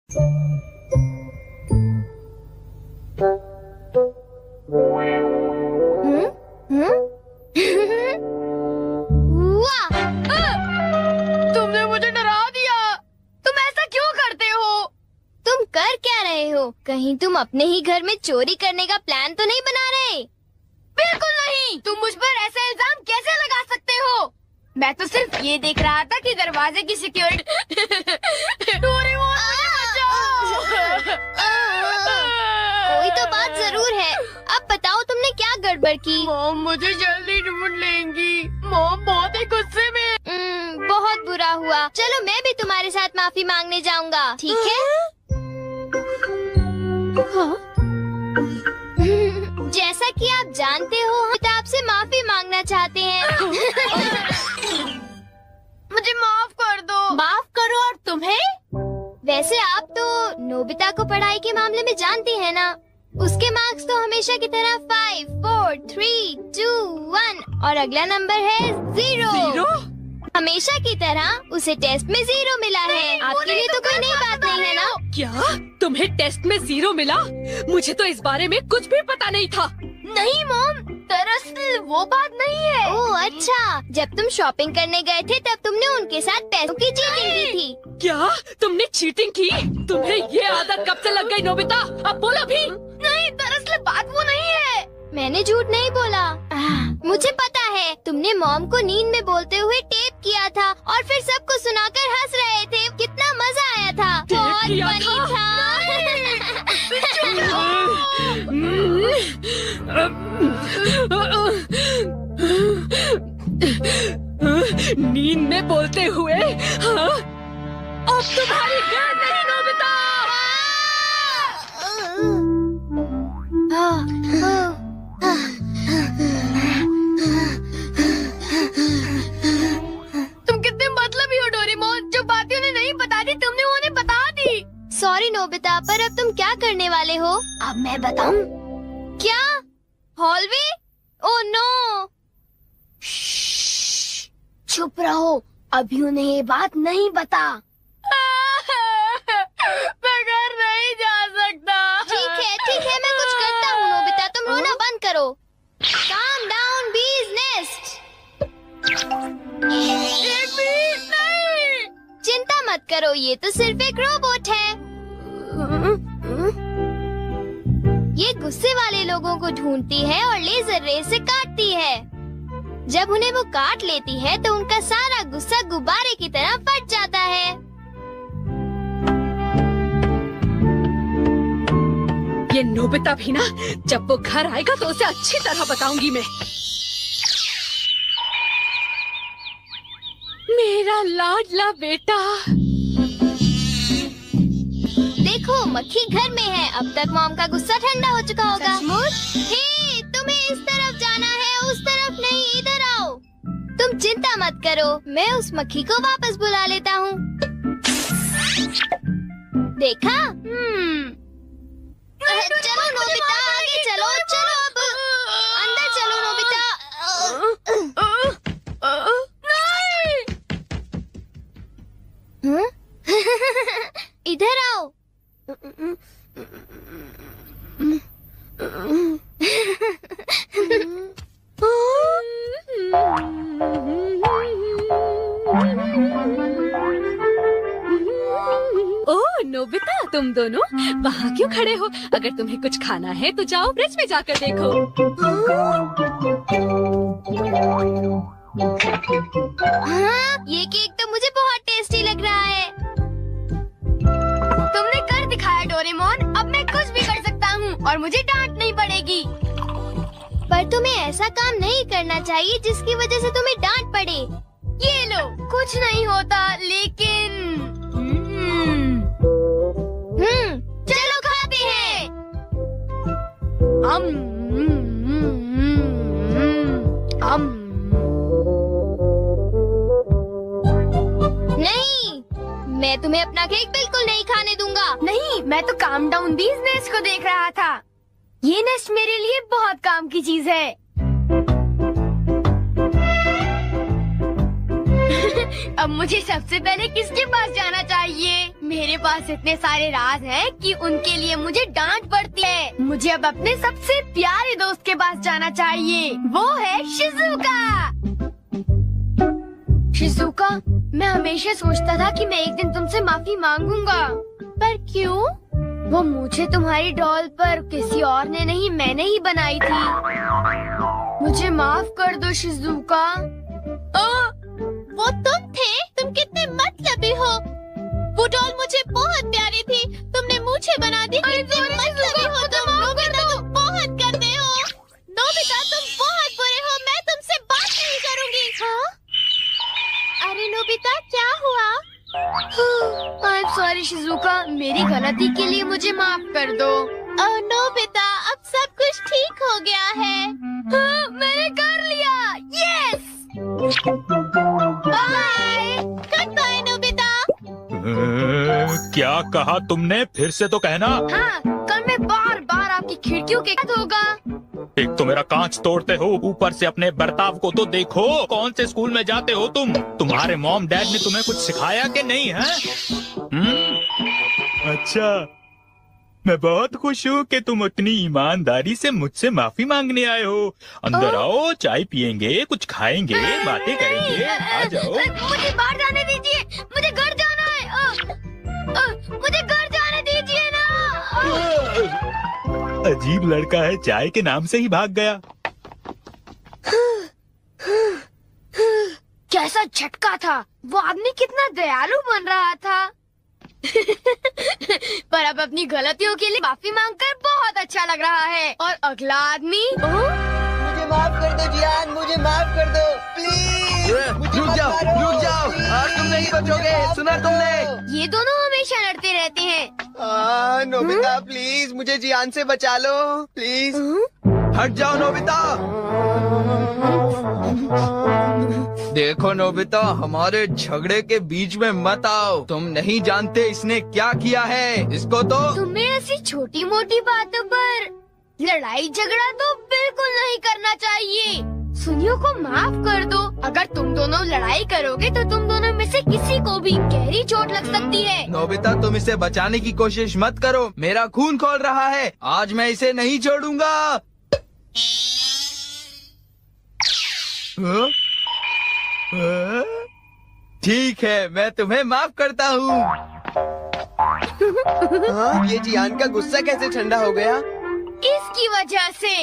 वाह! तुमने मुझे डरा दिया। तुम ऐसा क्यों करते हो? तुम कर क्या रहे हो? कहीं तुम अपने ही घर में चोरी करने का प्लान तो नहीं बना रहे? बिल्कुल नहीं। तुम मुझ पर ऐसा इल्जाम कैसे लगा सकते हो? मैं तो सिर्फ ये देख रहा था कि दरवाजे की सिक्योरिटी। डोरेमोन, मुझे बचाओ। कोई तो बात जरूर है। अब बताओ तुमने क्या गड़बड़ की? मॉम मुझे जल्दी ढूंढ लेंगी। मॉम बहुत ही गुस्से में। बहुत बुरा हुआ। चलो मैं भी तुम्हारे साथ माफी मांगने जाऊंगा, ठीक है? जैसा कि आप जानते हो, हम तो आपसे माफी मांगना चाहते हैं। मुझे माफ कर दो। माफ करो और तुम्हें? वैसे आप तो नोबिता को पढ़ाई के मामले में जानती हैं ना? उसके मार्क्स तो हमेशा की तरह 5, 4, 3, 2, 1 और अगला नंबर है 0। हमेशा की तरह उसे टेस्ट में 0 मिला है। आपके लिए तो कोई नई बात नहीं है ना? क्या तुम्हें टेस्ट में 0 मिला? मुझे तो इस बारे में कुछ भी पता नहीं था। नहीं मॉम, दरअसल वो बात नहीं है। ओह अच्छा, जब तुम शॉपिंग करने गए थे तब तुमने उनके साथ पैसों की चीटिंग की थी। क्या तुमने चीटिंग की? तुम्हें ये आदत कब से लग गई नोबिता? अब बोलो भी। नहीं, दरअसल बात वो नहीं है। मैंने झूठ नहीं बोला। मुझे पता है, तुमने मॉम को नींद में बोलते हुए टेप किया था और फिर सबको सुनाकर हंस रहे थे। कितना मजा आया था। बहुत किया फनी था? नींद में बोलते हुए? हाँ? अब तुम्हारी गैर नहीं नोबिता। तुम कितने मतलबी हो डोरेमोन। जो बातें उन्हें नहीं बता दी तुमने उन्हें बता दी। सॉरी नोबिता, पर अब तुम क्या करने वाले हो? अब मैं बताऊं? क्या? हॉलवे? Oh no! चुप रहो, अभी उन्हें ये बात नहीं बता। मैं घर नहीं जा सकता। ठीक है, मैं कुछ करता हूँ नोबिता, तुम रोना बंद करो। Calm down, bee's nest। नहीं। चिंता मत करो, ये तो सिर्फ एक रोबोट है। ये गुस्से वाले लोगों को ढूंढती है और लेजर रे से काटती है। जब उन्हें वो काट लेती है तो उनका सारा गुस्सा गुब्बारे की तरह फट जाता है। ये नोबिता भी ना, जब वो घर आएगा तो उसे अच्छी तरह बताऊंगी मैं। मेरा लाडला बेटा। देखो, मक्खी घर में है। अब तक मॉम का गुस्सा ठंडा हो चुका होगा। हे, तुम्हें इस तरफ जाना है, उस तरफ नहीं, इधर आओ। तुम चिंता मत करो, मैं उस मक्खी को वापस बुला लेता हूँ। देखा? चलो नोबिता, आगे चलो, अब अंदर चलो नोबिता। इधर आओ। ओह नोबिता, तुम दोनों वहाँ क्यों खड़े हो? अगर तुम्हें कुछ खाना है तो जाओ फ्रिज में जाकर देखो। हाँ, ये केक तो मुझे बहुत टेस्टी लग रहा है। तुमने कर दिखाया डोरेमोन। अब मैं कुछ भी कर सकता हूँ और मुझे डांट नहीं पड़ेगी। पर तुम्हें ऐसा काम नहीं करना चाहिए जिसकी वजह से तुम्हें डांट पड़े। ये लो, कुछ नहीं होता, लेकिन चलो खाते हैं। नहीं, मैं तुम्हें अपना केक बिल्कुल नहीं खाने दूंगा। नहीं, मैं तो काम डाउन बीज नेस्ट को देख रहा था। ये नेस्ट मेरे लिए बहुत काम की चीज है। अब मुझे सबसे पहले किसके पास जाना चाहिए? मेरे पास इतने सारे राज हैं कि उनके लिए मुझे डांट पड़ती है। मुझे अब अपने सबसे प्यारे दोस्त के पास जाना चाहिए। वो है शिज़ुका। शिज़ुका, मैं हमेशा सोचता था कि मैं एक दिन तुमसे माफी मांगूंगा, पर क्यों? वो मुझे तुम्हारी डॉल पर किसी और ने नहीं, मैंने ही बनाई थी। मुझे माफ कर दो शिज़ुका। वो तुम थे? तुम कितने मतलबी हो। वो डॉल मुझे बहुत प्यारी थी, तुमने मुझे बना दी। कितने मतलबी हो तुम। नोबिता, तुम बहुत गंदे हो। नोबिता, तुम बहुत बुरे हो। मैं तुमसे बात नहीं करूँगी। हाँ? अरे नोबिता, क्या हुआ? आई एम सॉरी शिज़ुका, मेरी गलती के लिए मुझे माफ कर दो। ओह नोबिता, अब सब कुछ ठीक हो गया है। हाँ, मैंने कर लिया। Yes. Bye. Good bye Nobita. क्या कहा तुमने? फिर से तो कहना। हाँ, कल मैं बार बार आपकी खिड़कियों के साथ होगा। एक तो मेरा कांच तोड़ते हो, ऊपर से अपने बर्ताव को तो देखो। कौन से स्कूल में जाते हो तुम? तुम्हारे मॉम डैड ने तुम्हें कुछ सिखाया कि नहीं है? अच्छा, मैं बहुत खुश हूँ कि तुम उतनी ईमानदारी से मुझझसे माफी मांगने आए हो। अंदर आओ, चाय पियेंगे, कुछ खाएंगे, बातें करेंगे। आ जाओ। मुझे बाहर जाने दीजिए, मुझे घर जाना है। मुझे घर जाने दीजिए ना। अजीब लड़का है, चाय के नाम से ही भाग गया। कैसा झटका था। वो आदमी कितना दयालु बन रहा था। पर अब अपनी गलतियों के लिए माफी मांगकर बहुत अच्छा लग रहा है। और अगला आदमी मुझे माफ कर दो जियान, मुझे माफ कर दो प्लीज। रुक जाओ, आज तुम नहीं बचोगे। सुना तुमने? ये दोनों हमेशा लड़ते रहते हैं। नोबिता प्लीज मुझे जियान से बचा लो प्लीज। हट जाओ नोबिता। देखो नोबिता, हमारे झगड़े के बीच में मत आओ। तुम नहीं जानते इसने क्या किया है। इसको तो तुम्हें ऐसी छोटी मोटी बातों पर लड़ाई झगड़ा तो बिल्कुल नहीं करना चाहिए। सुनियो को माफ कर दो। अगर तुम दोनों लड़ाई करोगे तो तुम दोनों में से किसी को भी गहरी चोट लग सकती है। नोबिता, तुम इसे बचाने की कोशिश मत करो। मेरा खून खौल रहा है। आज मैं इसे नहीं छोड़ूंगा। ठीक है, मैं तुम्हें माफ करता हूँ। ये जियान का गुस्सा कैसे ठंडा हो गया? इसकी वजह से।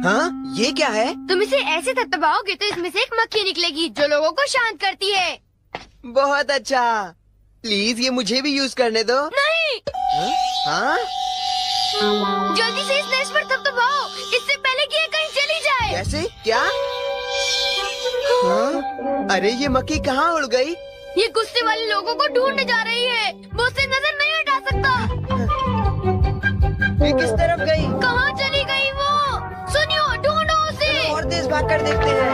हाँ, ये क्या है? तुम इसे ऐसे थपथपाओगे तो इसमें से एक मक्खी निकलेगी जो लोगों को शांत करती है। बहुत अच्छा। प्लीज ये मुझे भी यूज करने दो। नहीं। हाँ? जल्दी से इस नेश पर थपथपाओ, इससे पहले कि ये कहीं चली जाए। कैसे? क्या? हाँ? अरे ये मक्खी कहाँ उड़ गई? ये गुस्से वाले लोगों को ढूंढने जा रही है। वो उससे नजर नहीं हटा सकता। ये किस तरफ गई? कहाँ चली गई वो? सुनियो, ढूंढो उसे। और तेज भाग कर देखते हैं।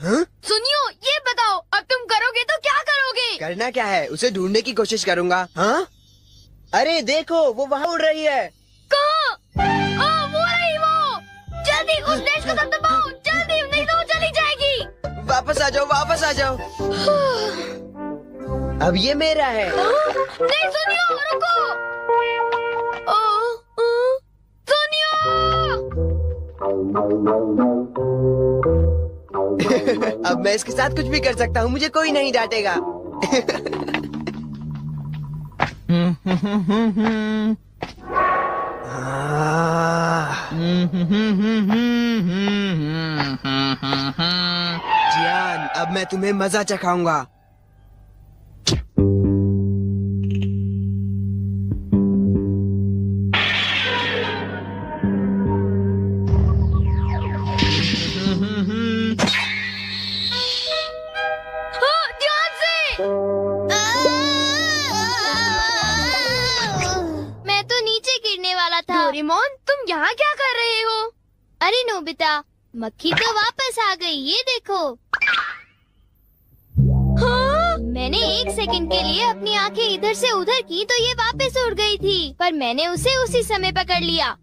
हाँ? सुनियो, ये बताओ अब तुम करोगे तो क्या करोगे? करना क्या है? उसे ढूंढने की कोशिश करूँगा। हाँ? अरे देखो, वो वहाँ उड़ रही है। कहाँ? वो रही वो। जल्दी उस नेश को थपथपाओ, जल्दी, नहीं तो वो चली जाएगी। वापस आ जाओ, वापस आ जाओ। अब ये मेरा है। नहीं सुनियो, रुको। सुनियो। अब मैं इसके साथ कुछ भी कर सकता हूँ, मुझे कोई नहीं डांटेगा। जियान, अब मैं तुम्हें मजा चखाऊंगा। ध्यान से। मैं तो नीचे गिरने वाला था। डोरेमोन, तुम यहाँ क्या कर रहे हो? अरे नोबिता, मक्खी तो वापस आ गई, ये देखो। हाँ? मैंने एक सेकंड के लिए अपनी आंखें इधर से उधर की तो ये वापस उड़ गई थी, पर मैंने उसे उसी समय पकड़ लिया।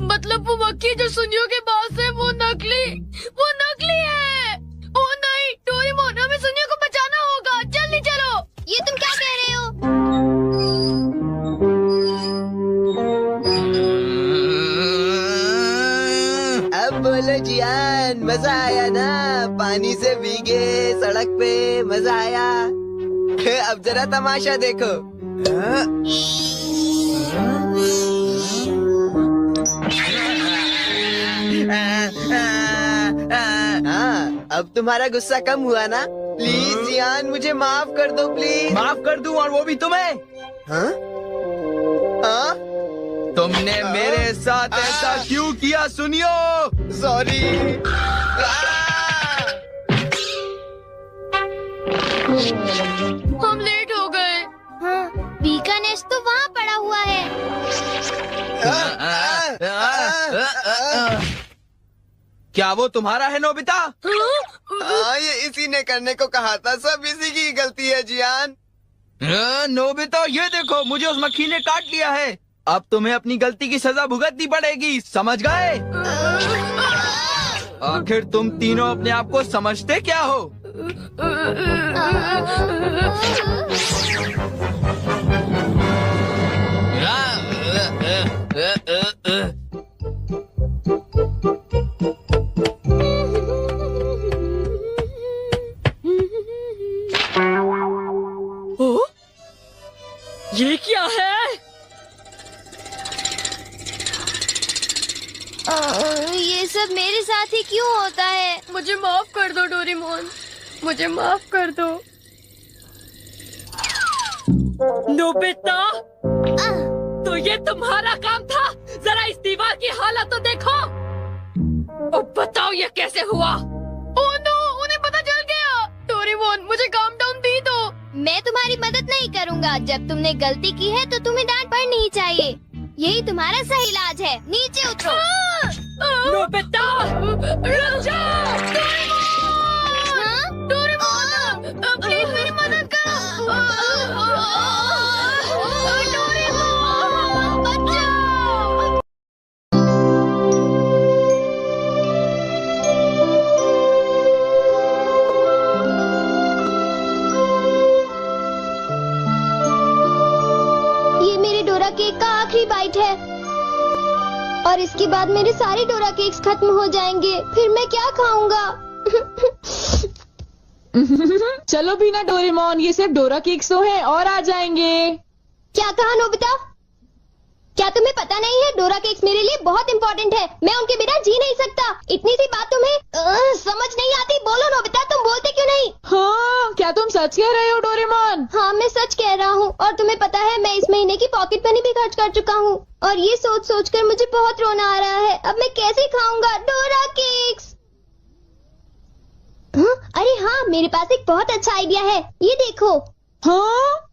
मतलब वो मक्खी जो सुनियो के पास है वो नकली है। ओ नहीं डोरेमोन, हमें सुनियो को बचाना होगा, जल्दी चलो। ये तुम क्या कह रहे हो? अब बोलो जियान, मजा आया ना? पानी से भीगे सड़क पे मजा आया। अब जरा तमाशा देखो। हाँ, अब तुम्हारा गुस्सा कम हुआ ना? प्लीज जियान, मुझे माफ कर दो प्लीज। माफ कर दूं, और वो भी तुम्हें? हाँ? हाँ? तुमने मेरे साथ ऐसा क्यों किया सुनियो? सॉरी। हम लेट हो गए। हाँ, बी का नेस्ट तो वहाँ पड़ा हुआ है। क्या वो तुम्हारा है नोबिता? ये इसी ने करने को कहा था, सब इसी की गलती है जियान। नोबिता ये देखो, मुझे उस मक्खी ने काट लिया है। अब तुम्हें अपनी गलती की सजा भुगतनी पड़ेगी, समझ गए? आखिर तुम तीनों अपने आप को समझते क्या हो? ये क्या है? ये सब मेरे साथ ही क्यों होता है? मुझे माफ कर दो डोरेमोन, मुझे माफ कर दो। नोबिता, तो ये तुम्हारा काम था? जरा इस दीवार की हालत तो देखो। अब बताओ ये कैसे हुआ? ओह नो, उन्हें पता चल गया। डोरेमोन, मुझे काम डाउन दी दो। मैं तुम्हारी मदद नहीं करूँगा। जब तुमने गलती की है तो तुम्हें डांट पड़नी ही चाहिए। यही तुम्हारा सही इलाज है। नीचे उतरो। नोबिता, रुक जाओ। हाँ? डोरेमोन, प्लीज मेरी मदद करो। डोरेमोन, बचाओ। ये मेरे डोरा केक का आखिरी बाइट है और इसके बाद मेरे सारे डोरा केक्स खत्म हो जाएंगे। फिर मैं क्या खाऊंगा? चलो बिना डोरेमोन, ये सिर्फ डोरा केक्स तो है और आ जाएंगे। क्या कहा नोबिता? क्या तुम्हें पता नहीं है? डोरा केक्स मेरे लिए बहुत इम्पोर्टेंट है। मैं उनके बिना जी नहीं सकता। इतनी सी बात तुम्हें समझ नहीं आती? बोलो नोबिता, तुम बोलते क्यों नहीं? हाँ, क्या तुम सच कह रहे हो डोरेमोन? हाँ, मैं सच कह रहा हूँ। और तुम्हें पता है मैं इस महीने की पॉकेट मनी भी खर्च कर चुका हूँ और ये सोच सोच कर मुझे बहुत रोना आ रहा है। अब मैं कैसे खाऊंगा डोरा केक्स? हाँ? अरे हाँ, मेरे पास एक बहुत अच्छा आइडिया है। ये देखो। हाँ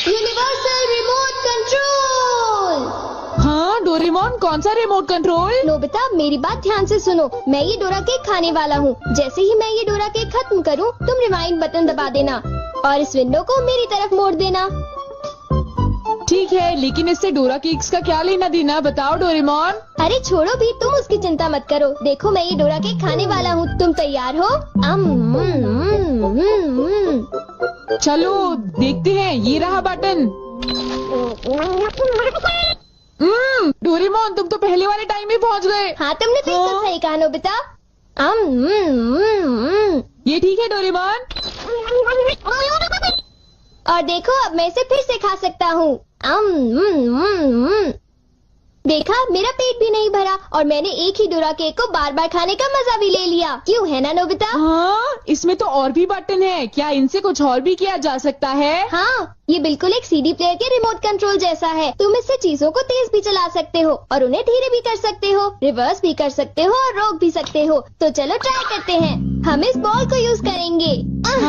यूनिवर्सल रिमोट कंट्रोल। हाँ डोरेमोन, कौन सा रिमोट कंट्रोल? नोबिता, मेरी बात ध्यान से सुनो। मैं ये डोरा केक खाने वाला हूँ। जैसे ही मैं ये डोरा केक खत्म करूँ, तुम रिवाइंड बटन दबा देना और इस विंडो को मेरी तरफ मोड़ देना। ठीक है, लेकिन इससे डोरा केक्स का क्या लेना देना, बताओ डोरेमोन। अरे छोड़ो भी, तुम उसकी चिंता मत करो। देखो, मैं ये डोरा केक खाने वाला हूँ। तुम तैयार हो? चलो देखते हैं, ये रहा बटन। डोरेमोन, तुम तो पहले वाले टाइम में पहुँच गए। हाँ, तुमने बिल्कुल सही कहा नोबिता। ये ठीक है डोरेमोन। और देखो, अब मैं इसे फिर से खा सकता हूँ। देखा, मेरा पेट भी नहीं भरा और मैंने एक ही डोरा केक को बार बार खाने का मजा भी ले लिया। क्यों, है ना नोबिता? हाँ, इसमें तो और भी बटन है। क्या इनसे कुछ और भी किया जा सकता है? हाँ, ये बिल्कुल एक सीडी प्लेयर के रिमोट कंट्रोल जैसा है। तुम इससे चीजों को तेज भी चला सकते हो और उन्हें धीरे भी कर सकते हो, रिवर्स भी कर सकते हो और रोक भी सकते हो। तो चलो ट्राई करते हैं। हम इस बॉल को यूज करेंगे। हाँ